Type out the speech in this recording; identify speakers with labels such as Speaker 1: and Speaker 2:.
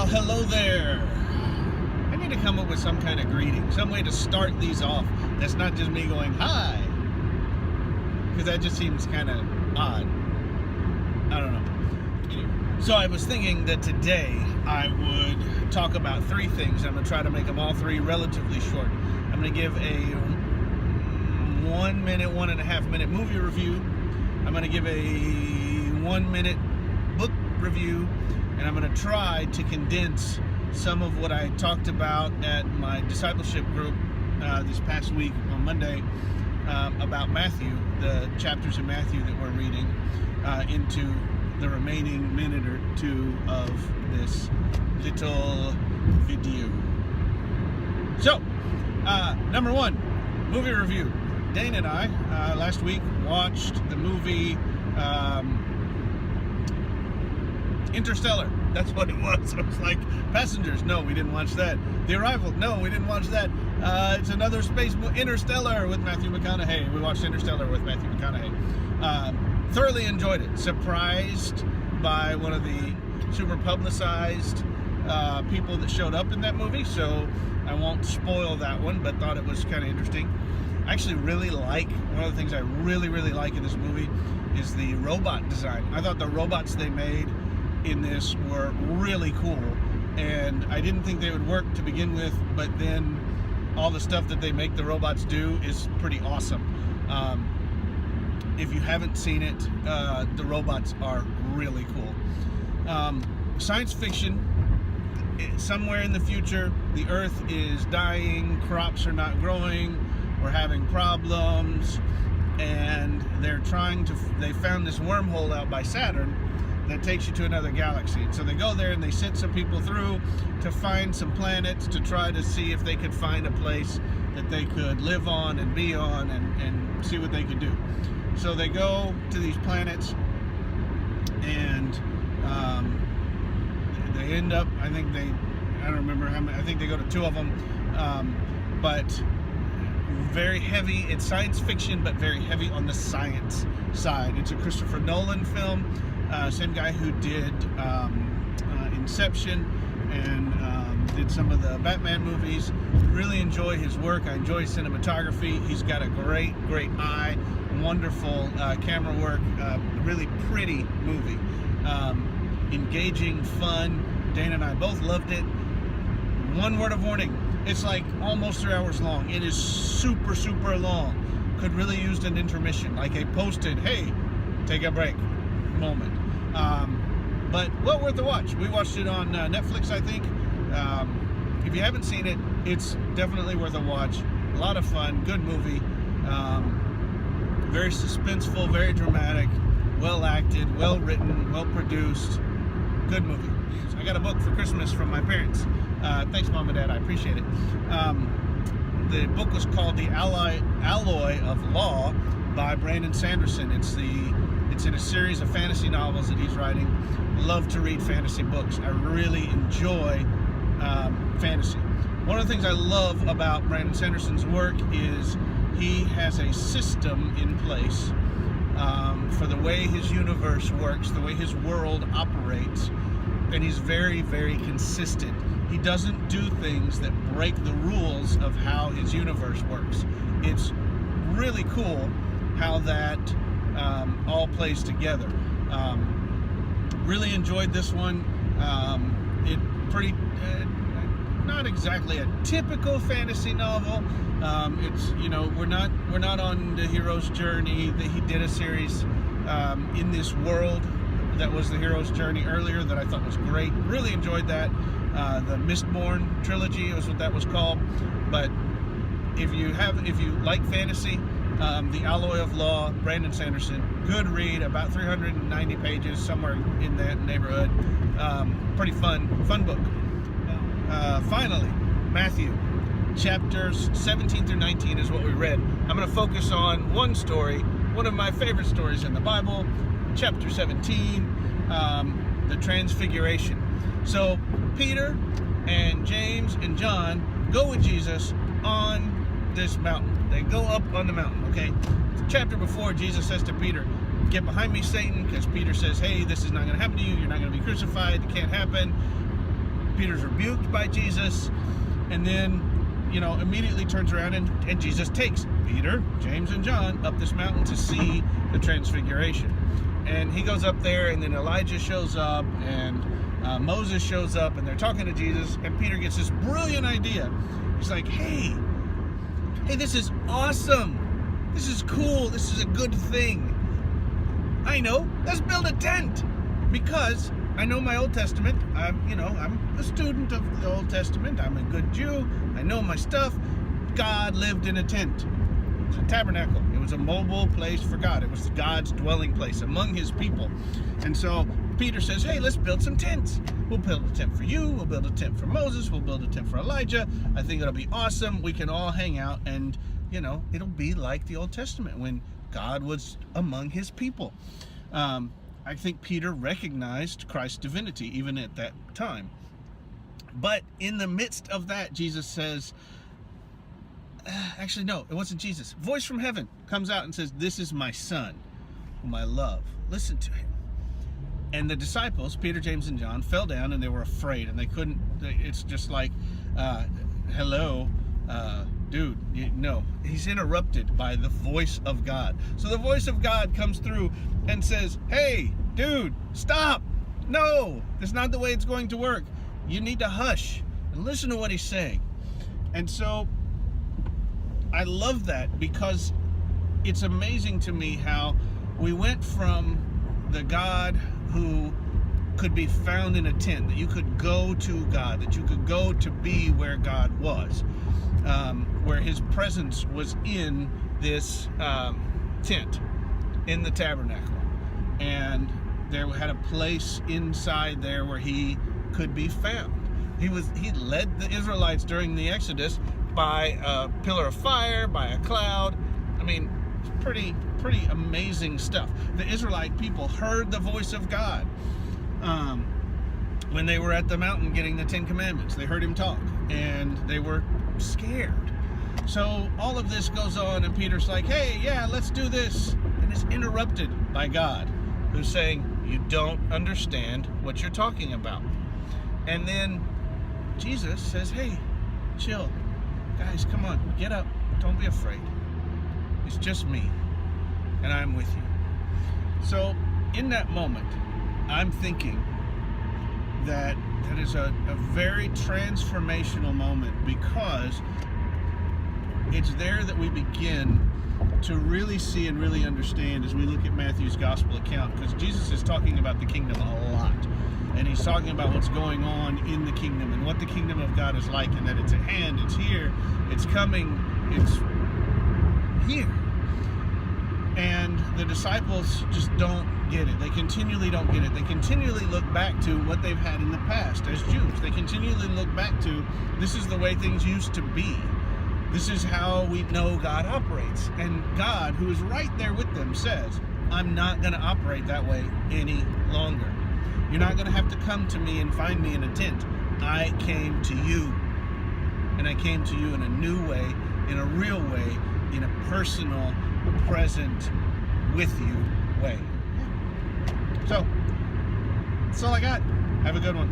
Speaker 1: Well, hello there. I need to come up with some kind of greeting, some way to start these off that's not just me going, hi. Because that just seems kind of odd. I don't know. Anyway, so I was thinking that today I would talk about three things. I'm going to try to make them all three relatively short. I'm going to give a 1 minute, 1.5 minute movie review. I'm going to give a 1 minute book review. And I'm going to try to condense some of what I talked about at my discipleship group this past week on Monday about Matthew, the chapters in Matthew that we're reading, into the remaining minute or two of this little video. So, number one, movie review. Dane and I, last week, watched the movie Interstellar. That's what it was. I was like, Passengers, no, we didn't watch that. The Arrival, no, we didn't watch that. It's another space movie, Interstellar with Matthew McConaughey. We watched Interstellar with Matthew McConaughey. Thoroughly enjoyed it. Surprised by one of the super publicized people that showed up in that movie, so I won't spoil that one, but thought it was kind of interesting. I actually really like, one of the things I really like in this movie is the robot design. I thought the robots they made in this were really cool, and I didn't think they would work to begin with, but then all the stuff that they make the robots do is pretty awesome. If you haven't seen it, the robots are really cool. Science fiction. Somewhere in the future, the Earth is dying, crops are not growing, we're having problems, and they found this wormhole out by Saturn that takes you to another galaxy. So they go there and they send some people through to find some planets to try to see if they could find a place that they could live on and be on and see what they could do. So they go to these planets, and they end up, I don't remember how many, I think they go to 2 of them, but very heavy. It's science fiction, but very heavy on the science side. It's a Christopher Nolan film. Same guy who did Inception and did some of the Batman movies. Really enjoy his work. I enjoy cinematography. He's got a great eye, wonderful camera work, really pretty movie. Engaging, fun. Dana and I both loved it. One word of warning, it's like almost 3 hours long. It is super long. Could really use an intermission, like a posted, hey, take a break moment. But well worth the watch. We watched it on Netflix, I think. If you haven't seen it, it's definitely worth a watch. A lot of fun, good movie. Very suspenseful, very dramatic, well acted, well written, well produced. Good movie. So I got a book for Christmas from my parents. Thanks, Mom and Dad. I appreciate it. The book was called The Alloy of Law by Brandon Sanderson. It's in a series of fantasy novels that he's writing. Love to read fantasy books. I really enjoy fantasy. One of the things I love about Brandon Sanderson's work is he has a system in place for the way his universe works, the way his world operates, and he's very consistent. He doesn't do things that break the rules of how his universe works. It's really cool how that all plays together. Really enjoyed this one. Not exactly a typical fantasy novel. It's, we're not on the hero's journey. He did a series in this world that was the hero's journey earlier that I thought was great. Really enjoyed that. The Mistborn trilogy was what that was called. But if you like fantasy, The Alloy of Law, Brandon Sanderson, good read, about 390 pages, somewhere in that neighborhood. Pretty fun book. Finally, Matthew, chapters 17 through 19 is what we read. I'm going to focus on one story, one of my favorite stories in the Bible, chapter 17, the Transfiguration. So Peter and James and John go with Jesus on this mountain. They go up on the mountain, okay? The chapter before, Jesus says to Peter, get behind me, Satan, because Peter says, hey, this is not going to happen to you. You're not going to be crucified. It can't happen. Peter's rebuked by Jesus, and then, immediately turns around and Jesus takes Peter, James, and John up this mountain to see the transfiguration. And he goes up there, and then Elijah shows up, and Moses shows up, and they're talking to Jesus, and Peter gets this brilliant idea. He's like, hey, this is awesome. This is cool. This is a good thing. I know. Let's build a tent. Because I know my Old Testament. I'm a student of the Old Testament. I'm a good Jew. I know my stuff. God lived in a tent. It was a tabernacle. It was a mobile place for God. It was God's dwelling place among his people. And so Peter says, hey, let's build some tents. We'll build a tent for you. We'll build a tent for Moses. We'll build a tent for Elijah. I think it'll be awesome. We can all hang out, and, it'll be like the Old Testament when God was among his people. I think Peter recognized Christ's divinity even at that time. But in the midst of that, Jesus says, actually, no, it wasn't Jesus. Voice from heaven comes out and says, this is my son, whom I love. Listen to him. And the disciples, Peter, James, and John, fell down, and they were afraid, and they couldn't. It's just like, hello, dude, no. He's interrupted by the voice of God. So the voice of God comes through and says, hey, dude, stop. No, that's not the way it's going to work. You need to hush and listen to what he's saying. And so I love that, because it's amazing to me how we went from the God who could be found in a tent, that you could go to God, that you could go to be where God was, where his presence was in this tent, in the tabernacle. And there had a place inside there where he could be found. He led the Israelites during the Exodus by a pillar of fire, by a cloud. I mean, pretty amazing stuff. The Israelite people heard the voice of God when they were at the mountain getting the 10 Commandments. They heard him talk, and they were scared. So all of this goes on, and Peter's like, hey, yeah, let's do this. And it's interrupted by God, who's saying, you don't understand what you're talking about. And then Jesus says, hey, chill. Guys, come on, get up. Don't be afraid. It's just me, and I'm with you. So in that moment, I'm thinking that is a very transformational moment, because it's there that we begin to really see and really understand as we look at Matthew's gospel account, because Jesus is talking about the kingdom a lot. And he's talking about what's going on in the kingdom and what the kingdom of God is like, and that it's at hand, it's here, it's coming, it's here. And the disciples just don't get it. They continually don't get it. They continually look back to what they've had in the past as Jews. They continually look back to, this is the way things used to be. This is how we know God operates. And God, who is right there with them, says, I'm not going to operate that way any longer. You're not going to have to come to me and find me in a tent. I came to you. And I came to you in a new way, in a real way, in a personal, present, with you way. So, that's all I got. Have a good one.